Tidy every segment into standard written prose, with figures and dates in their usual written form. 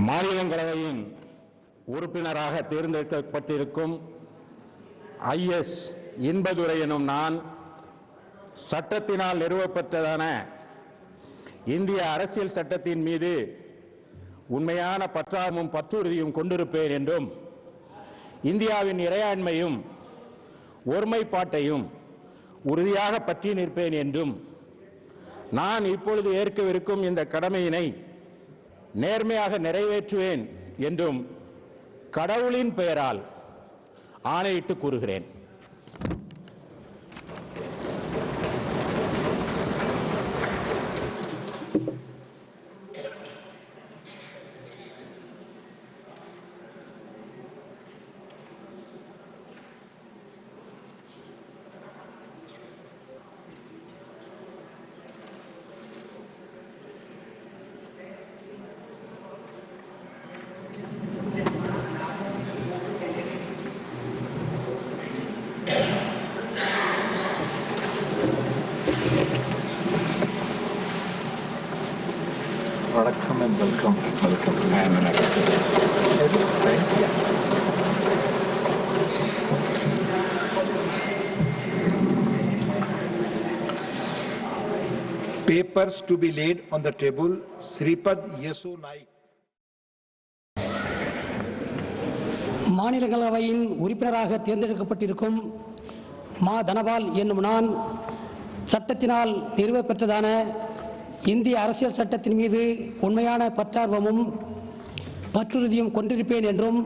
மாநிலங்களவையின் உறுப்பினராக தேர்ந்தெடுக்கப்பட்டிருக்கும் ஐஎஸ் இன்பதுரை எனும் நான் சட்டத்தினால் நிறுவப்பட்டதான இந்திய அரசியல் சட்டத்தின் மீது உண்மையான பற்றாவும் பற்றுறுதியும் கொண்டிருப்பேன் என்றும் இந்தியாவின் இறையாண்மையும் ஒருமைப்பாட்டையும் உறுதியாக பற்றி நிற்பேன் என்றும் நான் இப்பொழுது ஏற்கவிருக்கும் இந்த கடமையினை நேர்மையாக நிறைவேற்றுவேன் என்றும் கடவுளின் பெயரால் ஆணையிட்டு கூறுகிறேன். Welcome and welcome. Papers to be laid on the table. Sripad Yeso Naik. மாநிலங்களவையின் உறுப்பினராக தேர்ந்தெடுக்கப்பட்டிருக்கும் மா தனபால் என்னும் நான் சட்டத்தினால் நிறுவப்பெற்றதான இந்திய அரசியல் சட்டத்தின் மீது உண்மையான பற்றார்வமும் பற்றுறுதியும் கொண்டிருப்பேன் என்றும்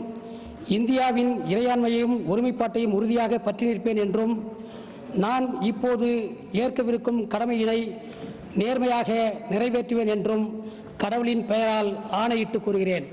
இந்தியாவின் இறையாண்மையையும் ஒருமைப்பாட்டையும் உறுதியாக பற்றி நிற்பேன் என்றும் நான் இப்போது ஏற்கவிருக்கும் கடமையினை நேர்மையாக நிறைவேற்றுவேன் என்றும் கடவுளின் பெயரால் ஆணையிட்டு கூறுகிறேன்.